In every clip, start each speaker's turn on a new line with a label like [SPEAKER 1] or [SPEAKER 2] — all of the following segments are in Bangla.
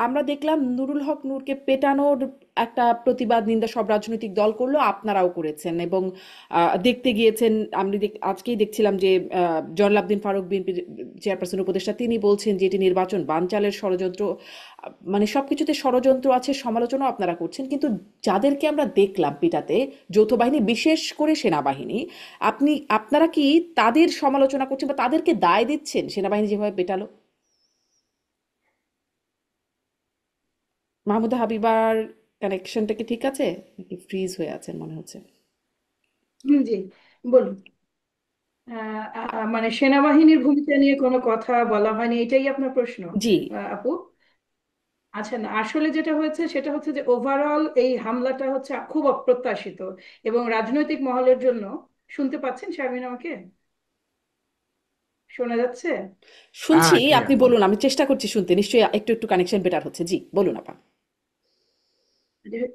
[SPEAKER 1] আমরা দেখলাম নুরুল হক নূরকে পেটানোর একটা প্রতিবাদ নিন্দা সব রাজনৈতিক দল করলো, আপনারাও করেছেন এবং দেখতে গিয়েছেন। আজকেই দেখছিলাম যে জয়নুল আবদিন ফারুক, বিএনপি চেয়ারপারসন উপদেষ্টা, তিনি বলছেন যে এটি নির্বাচন বানচালের ষড়যন্ত্র। মানে সবকিছুতে ষড়যন্ত্র আছে, সমালোচনাও আপনারা করছেন। কিন্তু যাদেরকে আমরা দেখলাম পিটাতে, যৌথ বাহিনী বিশেষ করে সেনাবাহিনী, আপনারা কি তাদের সমালোচনা করছেন বা তাদেরকে দায় দিচ্ছেন সেনাবাহিনী যেভাবে পেটালো? মাহমুদা হাবিবার কানেকশনটা কি ঠিক আছে নাকি ফ্রিজ হয়ে আছেন মনে হচ্ছে?
[SPEAKER 2] জি, বলুন। মানে সেনাবাহিনীর ভূমিকা নিয়ে কোনো কথা বলা হয়নি, এটাই আপনার প্রশ্ন?
[SPEAKER 1] জি।
[SPEAKER 2] আপু, আচ্ছা, না, আসলে যেটা হয়েছে সেটা হচ্ছে যে ওভারঅল এই হামলাটা হচ্ছে খুব অপ্রত্যাশিত এবং রাজনৈতিক মহলের জন্য। শুনতে পাচ্ছেন শারমিন আমাকে? শোনা যাচ্ছে?
[SPEAKER 1] শুনছি,
[SPEAKER 3] ক্লিয়ার
[SPEAKER 1] আপনি
[SPEAKER 3] বল।
[SPEAKER 1] বলুন, আমি চেষ্টা করছি শুনতে। নিশ্চয়ই একটু একটু কানেকশন বেটার হচ্ছে। জি, বলুন আপা।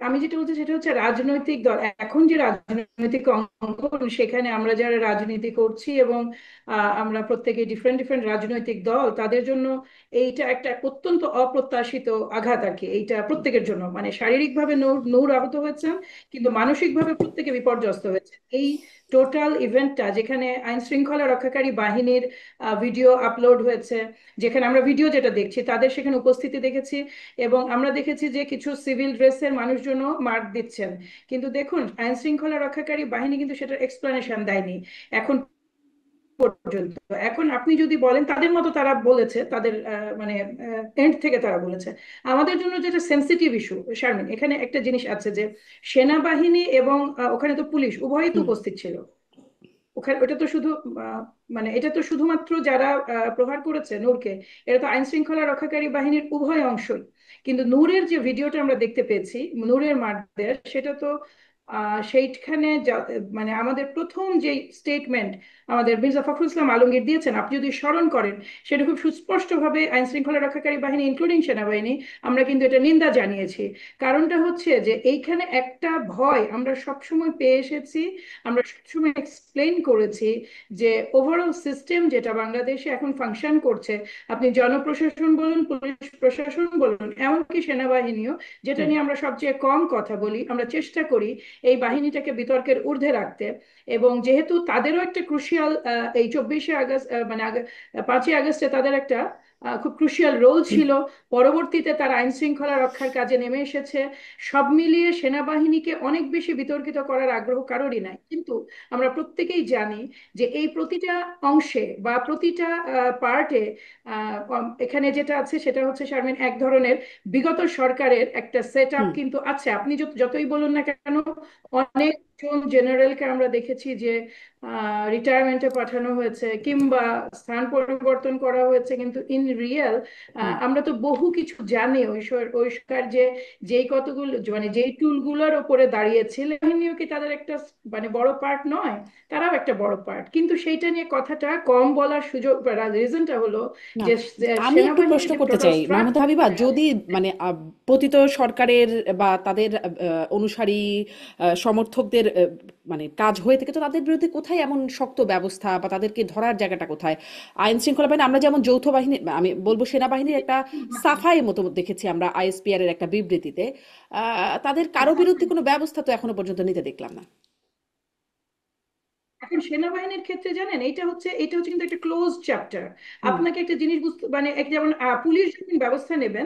[SPEAKER 2] আমি যেটা বলছি সেটা হচ্ছে রাজনৈতিক দল, এখন যে রাজনৈতিক অঙ্গন সেখানে আমরা যারা রাজনীতি করছি এবং আমরা প্রত্যেকে ডিফারেন্ট ডিফারেন্ট রাজনৈতিক দল, তাদের জন্য এইটা একটা অত্যন্ত অপ্রত্যাশিত আঘাত আর কি। এইটা প্রত্যেকের জন্য, মানে শারীরিকভাবে নূর নূর আহত হয়েছেন, কিন্তু মানসিকভাবে প্রত্যেকে বিপর্যস্ত হয়েছে। এই টোটাল ইভেন্টটা, যেখানে আইন শৃঙ্খলা রক্ষাকারী বাহিনীর ভিডিও আপলোড হয়েছে, যেখানে আমরা ভিডিও যেটা দেখছি তাদের সেখানে উপস্থিতি দেখেছি, এবং আমরা দেখেছি যে কিছু সিভিল ড্রেসের মানুষজনও মার দিচ্ছেন। কিন্তু দেখুন, আইন শৃঙ্খলা রক্ষাকারী বাহিনী কিন্তু সেটার এক্সপ্লেনেশন দেয়নি এখন পর্যন্ত। এখন আপনি যদি বলেন তাদের মতো তারা বলেছে, তাদের মানে এন্ড থেকে তারা বলেছে। আমাদের জন্য যেটা সেন্সিটিভ ইস্যু, শারমিন, এখানে একটা জিনিস আছে যে সেনাবাহিনী এবং ওখানে তো পুলিশ উভয়ই তো
[SPEAKER 1] হুম।
[SPEAKER 2] উপস্থিত ছিল ওখানে। ওটা তো শুধু আহ, মানে এটা তো শুধুমাত্র যারা প্রহার করেছে নূরকে, এটা তো আইন শৃঙ্খলা রক্ষাকারী বাহিনীর উভয় অংশই। কিন্তু নূরের যে ভিডিওটা আমরা দেখতে পেয়েছি, নূরের মারদের, সেটা তো সেইখানে মানে আমাদের প্রথম যে স্টেটমেন্ট আমাদের মির্জা ফখরুল ইসলাম আলমগীর দিয়েছেন, আপনি যদি স্মরণ করেন, সেটা খুব সুস্পষ্টভাবে আইন শৃঙ্খলা রক্ষাকারী বাহিনী ইনক্লুডিং সেনাবাহিনী আমরা কিন্তু এটা নিন্দা জানিয়েছি। কারণটা হচ্ছে যে এইখানে একটা ভয় আমরা সবসময় পেয়ে এসেছি, আমরা সবসময় এক্সপ্লেন করেছি যে ওভারঅল সিস্টেম যেটা বাংলাদেশে এখন ফাংশন করছে, আপনি জনপ্রশাসন বলুন, পুলিশ প্রশাসন বলুন, এমনকি সেনাবাহিনীও, যেটা
[SPEAKER 1] হুম।
[SPEAKER 2] নিয়ে আমরা সবচেয়ে কম কথা বলি, আমরা চেষ্টা করি এই বাহিনীটাকে বিতর্কের ঊর্ধ্বে রাখতে। এবং যেহেতু তাদেরও একটা ক্রুশিয়াল, এই 24শে আগস্ট, মানে 5ই আগস্টে তাদের একটা খুব ক্রুশিয়াল রোল
[SPEAKER 1] হুম।
[SPEAKER 2] ছিল। পরবর্তীতে তারা আইন শৃঙ্খলা রক্ষার কাজে নেমে এসেছে। সব মিলিয়ে সেনাবাহিনীকে অনেক বেশি বিতর্কিত করার আগ্রহ কারোরই নাই, কিন্তু আমরা প্রত্যেকেই জানি যে এই প্রতিটা অংশে বা প্রতিটা পার্টে এখানে যেটা আছে সেটা হচ্ছে, শারমিন, এক ধরনের বিগত সরকারের একটা সেট আপ
[SPEAKER 1] হুম।
[SPEAKER 2] কিন্তু আছে। আপনি যতই বলুন না কেন, অনেকজন জেনারেলকে আমরা দেখেছি যে রিটায়ারমেন্টে পাঠানো হয়েছে কিংবা স্থান পরিবর্তন করা হয়েছে, কিন্তু ইন রিয়েল
[SPEAKER 1] হুম।
[SPEAKER 2] আমরা তো বহু কিছু জানি। ওই সরকার যে যেই কতগুলো, মানে যেই টুলগুলোর ওপরে দাঁড়িয়েছিল, বাহিনীও কি তাদের একটা মানে বড় পার্ট নয়? তারাও একটা বড় পার্ট, কিন্তু সেইটা নিয়ে কথাটা কম বলার সুযোগ, রিজনটা হলো
[SPEAKER 1] না,
[SPEAKER 2] যে
[SPEAKER 1] আমি একটু
[SPEAKER 2] সেনাবাহিনীর
[SPEAKER 1] প্রশ্ন
[SPEAKER 2] যে
[SPEAKER 1] করতে
[SPEAKER 2] টোটাল
[SPEAKER 1] চাই মাহমুদা হাবিবা,
[SPEAKER 2] স্ট্রাকচার।
[SPEAKER 1] যদি মানে পতিত সরকারের বা তাদের অনুসারী সমর্থকদের মানে কাজ হয়ে থাকে, তো তাদের বিরুদ্ধে কোথায় এমন শক্ত ব্যবস্থা বা তাদেরকে ধরার জায়গাটা কোথায়? আইন শৃঙ্খলা বাহিনী, আমরা যেমন যৌথ বাহিনী, আমি বলবো সেনাবাহিনীর একটা সাফাই মতো দেখেছি আমরা আইএসপিআর এর একটা বিবৃতিতে। তাদের কারো বিরুদ্ধে কোনো ব্যবস্থা তো এখনো পর্যন্ত নিতে দেখলাম না।
[SPEAKER 2] এখন সেনাবাহিনীর ক্ষেত্রে জানেন, এটা হচ্ছে কিন্তু একটা ক্লোজ চ্যাপ্টার।
[SPEAKER 1] হুম।
[SPEAKER 2] আপনাকে একটা জিনিস বুঝতে, মানে এক যেমন পুলিশ যখন ব্যবস্থা নেবেন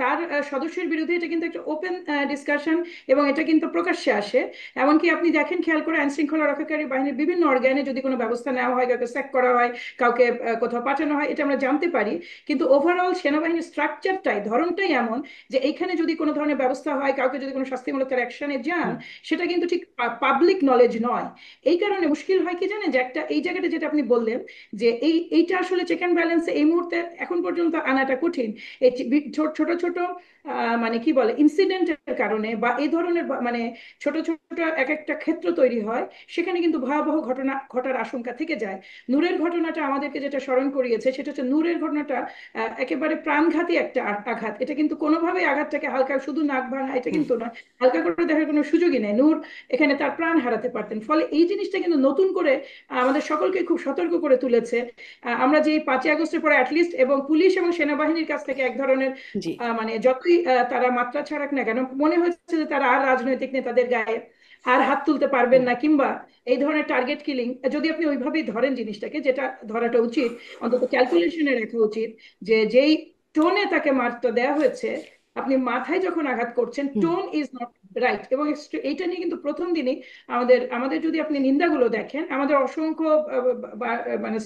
[SPEAKER 2] তার সদস্যের বিরুদ্ধে, এটা কিন্তু একটা ওপেন ডিসকাশন এবং এটা কিন্তু প্রকাশ্যে আসে। এমনকি আপনি দেখেন, খেয়াল করে, আইন শৃঙ্খলা রক্ষাকারী বাহিনীর বিভিন্ন অর্গানে যদি কোনো ব্যবস্থা নেওয়া হয়, কাউকে স্যাক করা হয়, কাউকে কোথাও পাঠানো হয়, এটা আমরা জানতে পারি। কিন্তু ওভারঅল সেনাবাহিনীর স্ট্রাকচারটাই, ধরনটাই এমন যে এইখানে যদি কোনো ধরনের ব্যবস্থা হয়, কাউকে যদি কোনো শাস্তিমূলক তার অ্যাকশনে যান,
[SPEAKER 1] হুম।
[SPEAKER 2] সেটা কিন্তু ঠিক পাবলিক নলেজ নয়। এই কারণে মুশকিল হয় কি জানেন, যে একটা এই জায়গাটা যেটা আপনি বললেন, যে এইটা আসলে চেক অ্যান্ড ব্যালেন্সে এই মুহূর্তে এখন পর্যন্ত আনাটা কঠিন। এই ছোট ছোট ছোট মানে কি বলে, ইনসিডেন্টের কারণে বা এই ধরনের মানে ছোট ছোট এক একটা ক্ষেত্র তৈরি হয়, সেখানে কিন্তু ভয়াবহ ঘটনা ঘটার আশঙ্কা থেকে যায়। নূরের ঘটনাটা আমাদেরকে যেটা স্মরণ করিয়েছে সেটা হচ্ছে, নূরের ঘটনাটা একেবারে প্রাণঘাতী একটা আঘাত। এটা কিন্তু কোনোভাবেই আঘাতটাকে হালকা, শুধু নাক ভাঙা এটা
[SPEAKER 1] হুম।
[SPEAKER 2] কিন্তু নয়, হালকা করে দেখার কোনো সুযোগই নেই। নূর এখানে তার প্রাণ হারাতে পারতেন। ফলে এই জিনিসটা কিন্তু নতুন নতুন করে আমাদের সকলকে খুব সতর্ক করে তুলেছে। আমরা যে 5ই আগস্টের পরে অ্যাটলিস্ট এবং পুলিশ এবং সেনাবাহিনীর কাছ থেকে এক ধরনের
[SPEAKER 1] জি।
[SPEAKER 2] মানে যতই তারা মাত্রা ছাড়াক না কেন, মনে হচ্ছে যে তারা আর রাজনৈতিক নেতাদের গায়ে আর হাত তুলতে পারবেন
[SPEAKER 1] হুম।
[SPEAKER 2] না, কিংবা এই ধরনের টার্গেট কিলিং, যদি আপনি ওইভাবেই ধরেন জিনিসটাকে, যেটা ধরাটা উচিত, অন্তত ক্যালকুলেশনে রাখা উচিত, যে যেই টোনে তাকে মারটা দেওয়া হয়েছে, আপনি মাথায় যখন আঘাত করছেন,
[SPEAKER 1] hmm.
[SPEAKER 2] Tone is not right. এবং এইটা নিয়ে কিন্তু প্রথম দিনই আমাদের আমাদের যদি আপনি নিন্দাগুলো দেখেন, আমাদের অসংখ্য মানে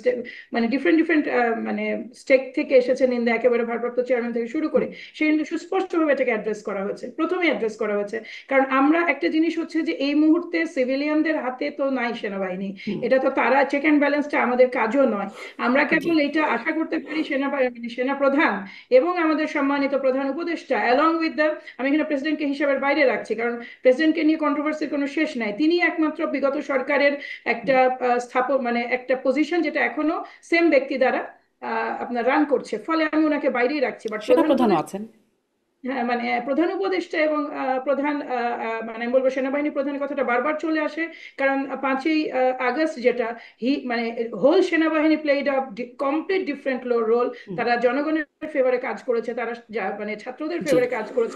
[SPEAKER 2] মানে ডিফারেন্ট ডিফারেন্ট মানে স্টেক থেকে এসেছে নিন্দা, একেবারে ভারপ্রাপ্ত চেয়ারম্যান থেকে শুরু করে।
[SPEAKER 1] হুম।
[SPEAKER 2] সেই কিন্তু সুস্পষ্টভাবে এটাকে অ্যাড্রেস করা হয়েছে, প্রথমে অ্যাড্রেস করা হয়েছে। কারণ আমরা একটা জিনিস হচ্ছে যে এই মুহূর্তে সিভিলিয়ানদের হাতে তো নাই সেনাবাহিনী,
[SPEAKER 1] হুম।
[SPEAKER 2] এটা তো তারা চেক অ্যান্ড ব্যালেন্সটা আমাদের কাজও নয়। আমরা
[SPEAKER 1] জি।
[SPEAKER 2] কেবল এটা আশা করতে পারি সেনাবাহিনী, সেনা প্রধান এবং আমাদের সম্মানিত প্রধান উপদেষ্টা অ্যালং উইথ দ্য, আমি এখানে প্রেসিডেন্টকে হিসাবের বাইরে রাখছি, কারণ প্রেসিডেন্টকে নিয়ে কন্ট্রোভার্সির কোনো শেষ নাই, তিনি একমাত্র বিগত সরকারের একটা
[SPEAKER 1] হুম।
[SPEAKER 2] স্থাপন, মানে একটা পজিশন যেটা এখনো সেম ব্যক্তি দ্বারা আপনার রান করছে, ফলে আমি ওনাকে বাইরেই রাখছি। বাট প্রধান
[SPEAKER 1] সেনাপ্রধানও
[SPEAKER 2] উপদেষ্টা,
[SPEAKER 1] আছেন।
[SPEAKER 2] হ্যাঁ মানে প্রধান উপদেষ্টা এবং প্রধান মানে আমি বলবো সেনাবাহিনী প্রধানের কথাটা বারবার চলে আসে, কারণ 5ই আগস্ট যেটা মানে হোল সেনাবাহিনী played a complete different role.
[SPEAKER 1] Hmm.
[SPEAKER 2] তারা জনগণের ফেভারে কাজ করেছে, তারা মানে ছাত্রদের
[SPEAKER 1] জি।
[SPEAKER 2] ফেভারে কাজ করেছে।